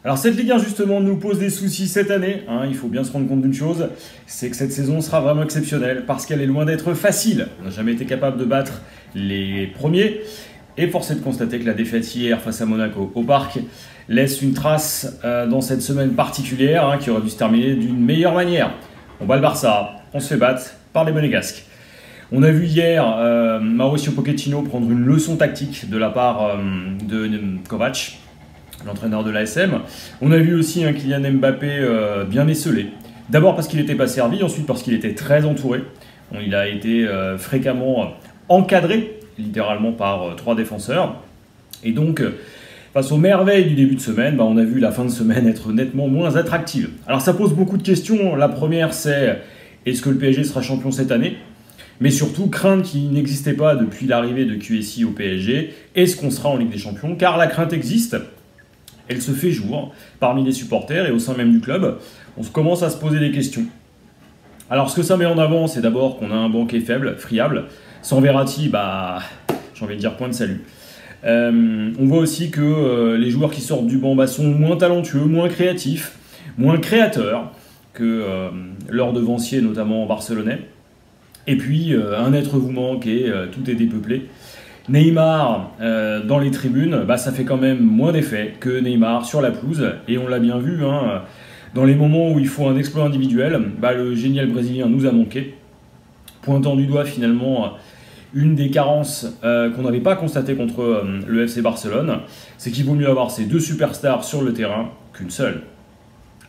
Alors cette Ligue 1 justement nous pose des soucis cette année, hein. Il faut bien se rendre compte d'une chose, c'est que cette saison sera vraiment exceptionnelle parce qu'elle est loin d'être facile. On n'a jamais été capable de battre les premiers et force est de constater que la défaite hier face à Monaco au Parc laisse une trace dans cette semaine particulière, hein, qui aurait dû se terminer d'une meilleure manière. On bat le Barça, on se fait battre par les Monégasques. On a vu hier Mauricio Pochettino prendre une leçon tactique de la part de Kovac, l'entraîneur de l'ASM. On a vu aussi un Kylian Mbappé bien esselé. D'abord parce qu'il n'était pas servi, ensuite parce qu'il était très entouré. Il a été fréquemment encadré, littéralement par trois défenseurs. Et donc, face aux merveilles du début de semaine, on a vu la fin de semaine être nettement moins attractive. Alors ça pose beaucoup de questions. La première, c'est est-ce que le PSG sera champion cette année ? Mais surtout, crainte qui n'existait pas depuis l'arrivée de QSI au PSG. Est-ce qu'on sera en Ligue des Champions ? Car la crainte existe. Elle se fait jour parmi les supporters et au sein même du club. On commence à se poser des questions. Alors ce que ça met en avant, c'est d'abord qu'on a un banquet faible, friable. Sans Verratti, j'ai envie de dire point de salut. On voit aussi que les joueurs qui sortent du banc sont moins talentueux, moins créatifs, moins créateurs que leurs devanciers, notamment barcelonais. Et puis un être vous manque et tout est dépeuplé. Neymar dans les tribunes, ça fait quand même moins d'effet que Neymar sur la pelouse. Et on l'a bien vu, hein, dans les moments où il faut un exploit individuel, le génial brésilien nous a manqué. Pointant du doigt finalement une des carences qu'on n'avait pas constatées contre le FC Barcelone, c'est qu'il vaut mieux avoir ces deux superstars sur le terrain qu'une seule.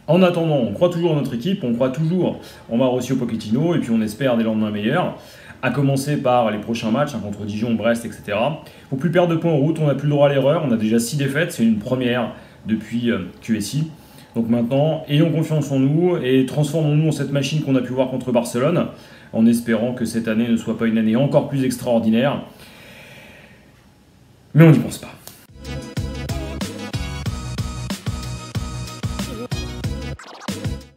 En attendant, on croit toujours en notre équipe, on croit toujours en Mauricio Pochettino et puis on espère des lendemains meilleurs. À commencer par les prochains matchs contre Dijon, Brest, etc. Il ne faut plus perdre de points en route, on n'a plus le droit à l'erreur, on a déjà 6 défaites, c'est une première depuis QSI. Donc maintenant, ayons confiance en nous et transformons-nous en cette machine qu'on a pu voir contre Barcelone, en espérant que cette année ne soit pas une année encore plus extraordinaire. Mais on n'y pense pas.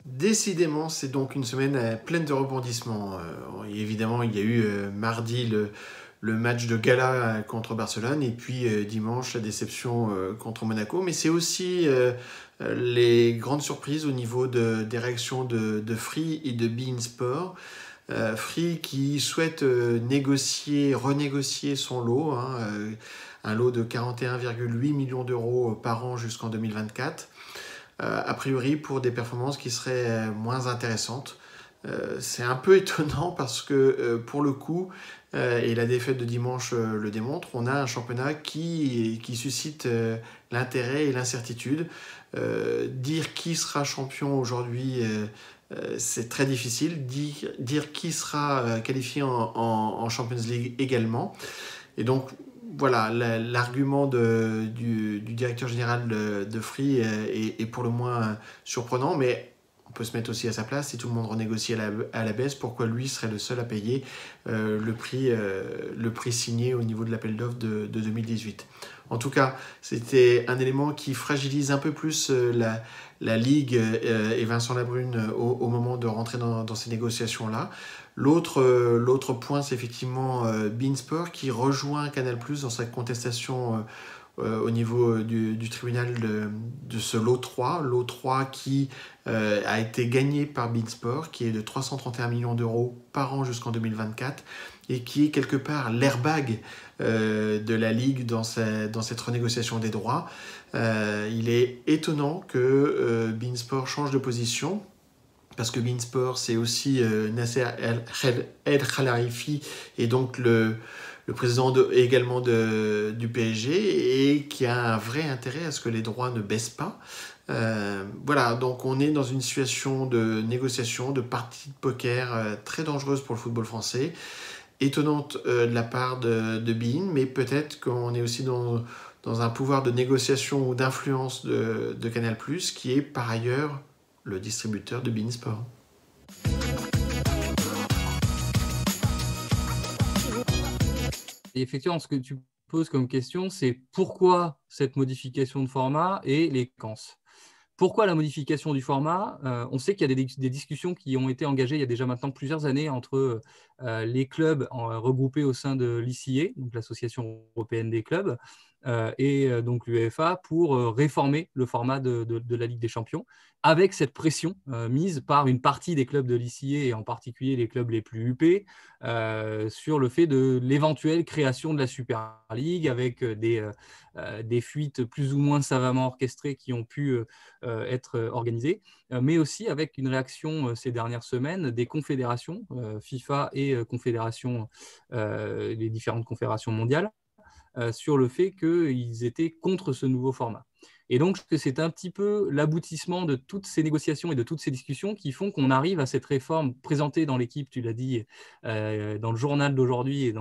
Décidément, c'est donc une semaine pleine de rebondissements. Évidemment, il y a eu mardi le match de gala contre Barcelone et puis dimanche la déception contre Monaco. Mais c'est aussi les grandes surprises au niveau des réactions de Free et de beIN Sport. Free qui souhaite renégocier son lot, un lot de 41,8 millions d'euros par an jusqu'en 2024. A priori pour des performances qui seraient moins intéressantes. C'est un peu étonnant parce que pour le coup, et la défaite de dimanche le démontre, on a un championnat qui suscite l'intérêt et l'incertitude. Dire qui sera champion aujourd'hui, c'est très difficile. Dire qui sera qualifié en Champions League également. Et donc, voilà, l'argument du directeur général de Free est pour le moins surprenant, mais on peut se mettre aussi à sa place. Si tout le monde renégocie à la baisse, pourquoi lui serait le seul à payer le prix signé au niveau de l'appel d'offres de 2018 ? En tout cas, c'était un élément qui fragilise un peu plus la Ligue et Vincent Labrune au moment de rentrer dans ces négociations-là. L'autre point, c'est effectivement beIN Sport qui rejoint Canal+ dans sa contestation au niveau du tribunal de ce lot 3. Lot 3 qui a été gagné par beIN Sport, qui est de 331 millions d'euros par an jusqu'en 2024 et qui est quelque part l'airbag de la Ligue dans cette renégociation des droits. Il est étonnant que beIN Sport change de position, parce que beIN Sport, c'est aussi Nasser El Khelaifi, et donc le président également du PSG, et qui a un vrai intérêt à ce que les droits ne baissent pas. Voilà, donc on est dans une situation de négociation, de partie de poker très dangereuse pour le football français, étonnante de la part de beIN, mais peut-être qu'on est aussi dans un pouvoir de négociation ou d'influence de Canal+, qui est par ailleurs le distributeur de beIN Sport. Et effectivement, ce que tu poses comme question, c'est pourquoi cette modification de format et les séquences. Pourquoi la modification du format ? On sait qu'il y a des discussions qui ont été engagées il y a déjà maintenant plusieurs années entre les clubs regroupés au sein de l'ICA, donc l'Association européenne des clubs, donc l'UEFA pour réformer le format de la Ligue des Champions, avec cette pression mise par une partie des clubs de l'ICA et en particulier les clubs les plus huppés sur le fait de l'éventuelle création de la Super League avec des fuites plus ou moins savamment orchestrées qui ont pu être organisées, mais aussi avec une réaction ces dernières semaines des confédérations, FIFA et les différentes confédérations mondiales, sur le fait qu'ils étaient contre ce nouveau format. Et donc, c'est un petit peu l'aboutissement de toutes ces négociations et de toutes ces discussions qui font qu'on arrive à cette réforme présentée dans l'équipe, tu l'as dit, dans le journal d'aujourd'hui et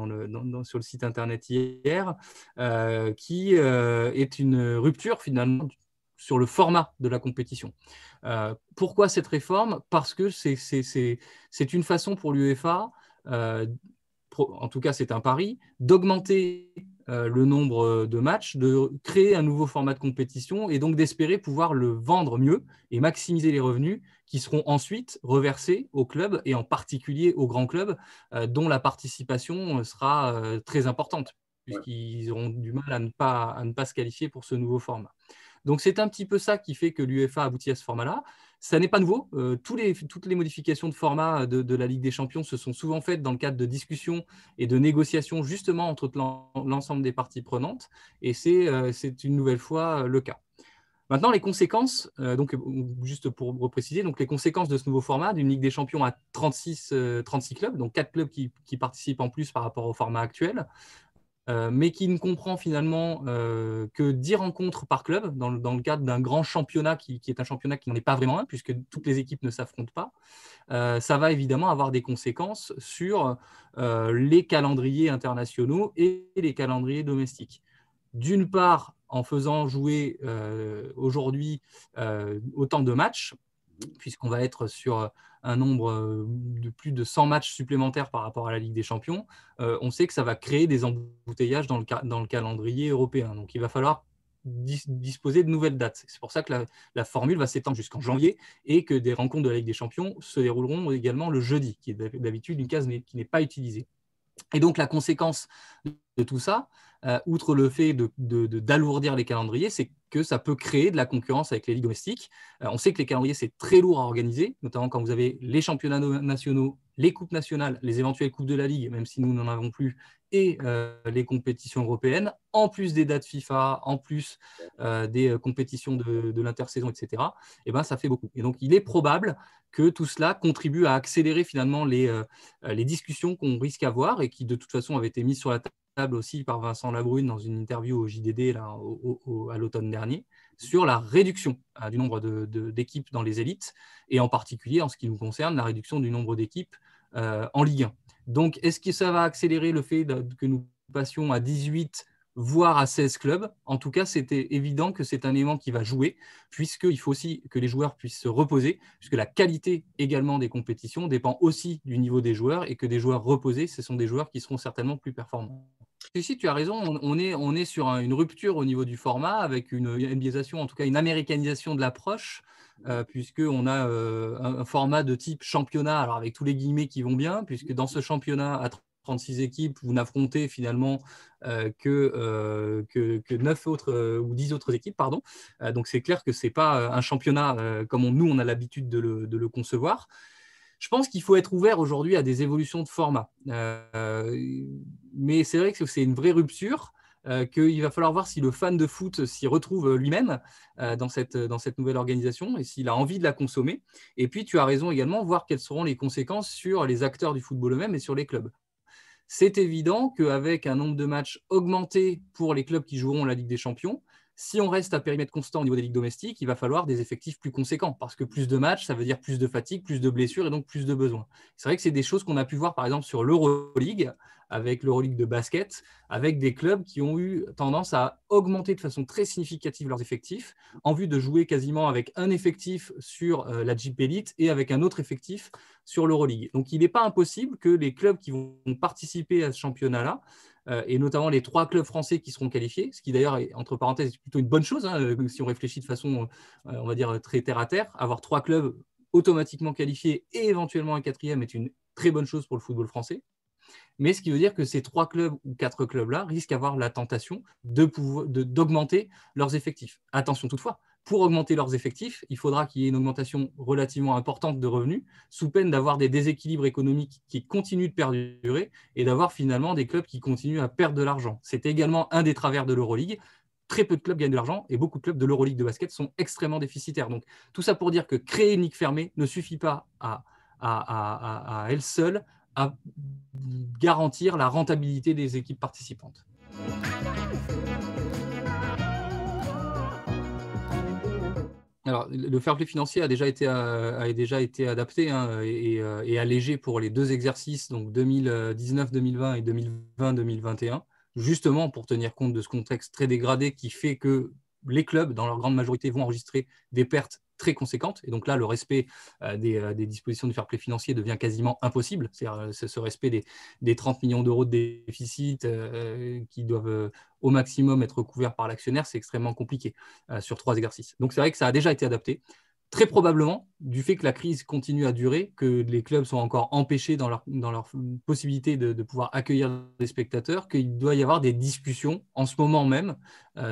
sur le site internet hier, qui est une rupture finalement sur le format de la compétition. Pourquoi cette réforme ? Parce que c'est une façon pour l'UEFA, en tout cas c'est un pari, d'augmenter le nombre de matchs, de créer un nouveau format de compétition et donc d'espérer pouvoir le vendre mieux et maximiser les revenus qui seront ensuite reversés aux clubs et en particulier aux grands clubs dont la participation sera très importante puisqu'ils auront du mal à ne pas se qualifier pour ce nouveau format. Donc, c'est un petit peu ça qui fait que l'UEFA aboutit à ce format-là. Ça n'est pas nouveau. Toutes les modifications de format de la Ligue des Champions se sont souvent faites dans le cadre de discussions et de négociations justement entre l'ensemble des parties prenantes. Et c'est une nouvelle fois le cas. Maintenant, les conséquences, donc, juste pour repréciser, donc les conséquences de ce nouveau format d'une Ligue des Champions à 36 clubs, donc 4 clubs qui participent en plus par rapport au format actuel. Mais qui ne comprend finalement que 10 rencontres par club dans le cadre d'un grand championnat qui est un championnat qui n'en est pas vraiment un, puisque toutes les équipes ne s'affrontent pas. Ça va évidemment avoir des conséquences sur les calendriers internationaux et les calendriers domestiques. D'une part, en faisant jouer aujourd'hui autant de matchs, puisqu'on va être sur un nombre de plus de 100 matchs supplémentaires par rapport à la Ligue des Champions, on sait que ça va créer des embouteillages dans le calendrier européen. Donc, il va falloir disposer de nouvelles dates. C'est pour ça que la formule va s'étendre jusqu'en janvier et que des rencontres de la Ligue des Champions se dérouleront également le jeudi, qui est d'habitude une case qui n'est pas utilisée. Et donc, la conséquence de tout ça, outre le fait d'alourdir les calendriers, c'est que ça peut créer de la concurrence avec les ligues domestiques. On sait que les calendriers, c'est très lourd à organiser, notamment quand vous avez les championnats nationaux, les coupes nationales, les éventuelles coupes de la Ligue, même si nous n'en avons plus, et les compétitions européennes, en plus des dates FIFA, en plus des compétitions de l'intersaison, etc. Et ben, ça fait beaucoup. Et donc, il est probable que tout cela contribue à accélérer finalement les discussions qu'on risque d'avoir et qui, de toute façon, avaient été mises sur la table aussi par Vincent Labrune dans une interview au JDD là, à l'automne dernier, sur la réduction du nombre d'équipes dans les élites, et en particulier, en ce qui nous concerne, la réduction du nombre d'équipes en Ligue 1. Donc, est-ce que ça va accélérer le fait que nous passions à 18 voire à 16 clubs? En tout cas, c'était évident que c'est un élément qui va jouer, puisqu'il faut aussi que les joueurs puissent se reposer, puisque la qualité également des compétitions dépend aussi du niveau des joueurs, et que des joueurs reposés, ce sont des joueurs qui seront certainement plus performants. Ici, tu as raison, on est sur une rupture au niveau du format, avec une NBAisation, en tout cas une américanisation de l'approche, puisqu'on a un format de type championnat, alors avec tous les guillemets qui vont bien, puisque dans ce championnat à 36 équipes, vous n'affrontez finalement que 9 autres ou 10 autres équipes, pardon. Donc c'est clair que ce n'est pas un championnat comme nous on a l'habitude de le concevoir. Je pense qu'il faut être ouvert aujourd'hui à des évolutions de format. Mais c'est vrai que c'est une vraie rupture, qu'il va falloir voir si le fan de foot s'y retrouve lui-même dans cette nouvelle organisation et s'il a envie de la consommer. Et puis, tu as raison également, voir quelles seront les conséquences sur les acteurs du football eux-mêmes et sur les clubs. C'est évident qu'avec un nombre de matchs augmenté pour les clubs qui joueront la Ligue des Champions, si on reste à périmètre constant au niveau des ligues domestiques, il va falloir des effectifs plus conséquents, parce que plus de matchs, ça veut dire plus de fatigue, plus de blessures et donc plus de besoins. C'est vrai que c'est des choses qu'on a pu voir par exemple sur l'Euroleague, avec l'Euroleague de basket, avec des clubs qui ont eu tendance à augmenter de façon très significative leurs effectifs, en vue de jouer quasiment avec un effectif sur la JP Elite et avec un autre effectif sur l'Euroleague. Donc il n'est pas impossible que les clubs qui vont participer à ce championnat-là, et notamment les 3 clubs français qui seront qualifiés, ce qui d'ailleurs est, entre parenthèses, est plutôt une bonne chose, si on réfléchit de façon, on va dire, très terre à terre. Avoir 3 clubs automatiquement qualifiés et éventuellement un 4e est une très bonne chose pour le football français. Mais ce qui veut dire que ces 3 clubs ou 4 clubs-là risquent d'avoir la tentation d'augmenter leurs effectifs. Attention toutefois, pour augmenter leurs effectifs, il faudra qu'il y ait une augmentation relativement importante de revenus, sous peine d'avoir des déséquilibres économiques qui continuent de perdurer et d'avoir finalement des clubs qui continuent à perdre de l'argent. C'est également un des travers de l'Euroleague. Très peu de clubs gagnent de l'argent et beaucoup de clubs de l'Euroleague de basket sont extrêmement déficitaires. Donc, tout ça pour dire que créer une ligue fermée ne suffit pas à elle seule à garantir la rentabilité des équipes participantes. Alors, le fair play financier a déjà été adapté et allégé pour les 2 exercices, donc 2019-2020 et 2020-2021, justement pour tenir compte de ce contexte très dégradé qui fait que les clubs, dans leur grande majorité, vont enregistrer des pertes très conséquentes. Et donc là, le respect des dispositions du fair play financier devient quasiment impossible. C'est-à-dire ce respect des 30 millions d'euros de déficit qui doivent au maximum être couverts par l'actionnaire, c'est extrêmement compliqué sur 3 exercices. Donc c'est vrai que ça a déjà été adapté. Très probablement, du fait que la crise continue à durer, que les clubs sont encore empêchés dans leur possibilité de pouvoir accueillir des spectateurs, qu'il doit y avoir des discussions en ce moment même,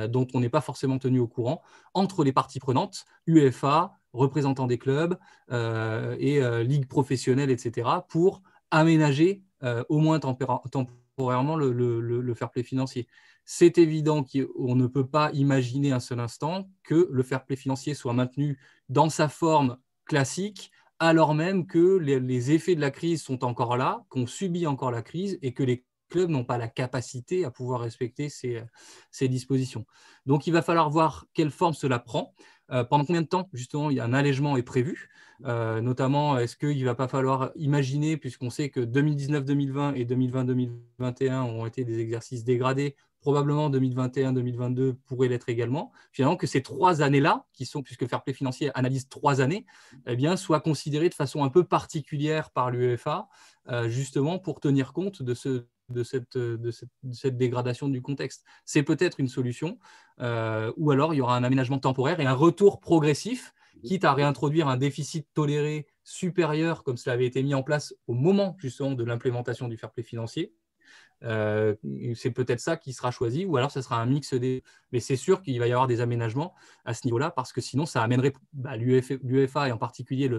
dont on n'est pas forcément tenu au courant, entre les parties prenantes, UEFA, représentants des clubs et ligues professionnelles, etc., pour aménager au moins temporairement le fair play financier. C'est évident qu'on ne peut pas imaginer un seul instant que le fair play financier soit maintenu dans sa forme classique, alors même que les effets de la crise sont encore là, qu'on subit encore la crise et que les clubs n'ont pas la capacité à pouvoir respecter ces dispositions. Donc, il va falloir voir quelle forme cela prend. Pendant combien de temps, justement, un allègement est prévu notamment, est-ce qu'il ne va pas falloir imaginer, puisqu'on sait que 2019-2020 et 2020-2021 ont été des exercices dégradés, probablement 2021-2022 pourrait l'être également, finalement que ces 3 années-là, puisque Fair Play Financier analyse 3 années, eh bien, soient considérées de façon un peu particulière par l'UEFA, justement pour tenir compte de cette dégradation du contexte. C'est peut-être une solution, ou alors il y aura un aménagement temporaire et un retour progressif, quitte à réintroduire un déficit toléré supérieur, comme cela avait été mis en place au moment justement de l'implémentation du fair play financier. C'est peut-être ça qui sera choisi, ou alors ce sera un mix des. Mais c'est sûr qu'il va y avoir des aménagements à ce niveau-là, parce que sinon ça amènerait l'UEFA et en particulier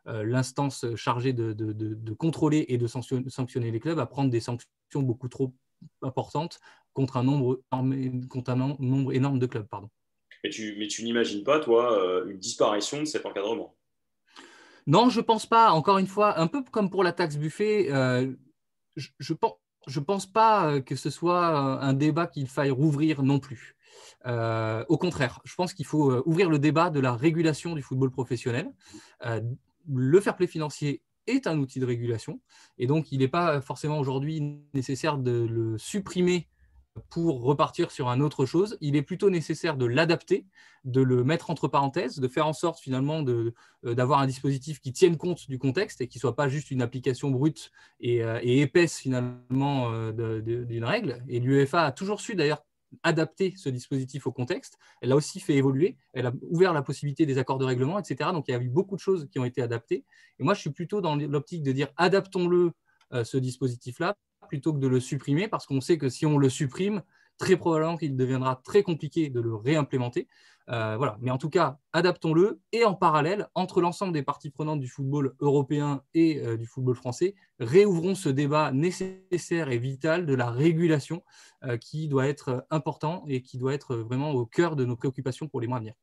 l'instance chargée de contrôler et de sanctionner les clubs à prendre des sanctions beaucoup trop importantes contre un nombre énorme de clubs. Pardon. Mais tu n'imagines pas, toi, une disparition de cet encadrement? Non, je ne pense pas. Encore une fois, un peu comme pour la taxe Buffet, je pense pas que ce soit un débat qu'il faille rouvrir non plus. Au contraire, je pense qu'il faut ouvrir le débat de la régulation du football professionnel. Le fair play financier est un outil de régulation et donc il n'est pas forcément aujourd'hui nécessaire de le supprimer pour repartir sur une autre chose. Il est plutôt nécessaire de l'adapter, de le mettre entre parenthèses, de faire en sorte finalement d'avoir un dispositif qui tienne compte du contexte et qui ne soit pas juste une application brute et épaisse finalement d'une règle. Et l'UEFA a toujours su d'ailleurs adapter ce dispositif au contexte. Elle l'a aussi fait évoluer. Elle a ouvert la possibilité des accords de règlement, etc. Donc il y a eu beaucoup de choses qui ont été adaptées. Et moi, je suis plutôt dans l'optique de dire adaptons-le, ce dispositif-là, plutôt que de le supprimer, parce qu'on sait que si on le supprime, très probablement qu'il deviendra très compliqué de le réimplémenter. Voilà. Mais en tout cas, adaptons-le et en parallèle, entre l'ensemble des parties prenantes du football européen et du football français, réouvrons ce débat nécessaire et vital de la régulation qui doit être important et qui doit être vraiment au cœur de nos préoccupations pour les mois à venir.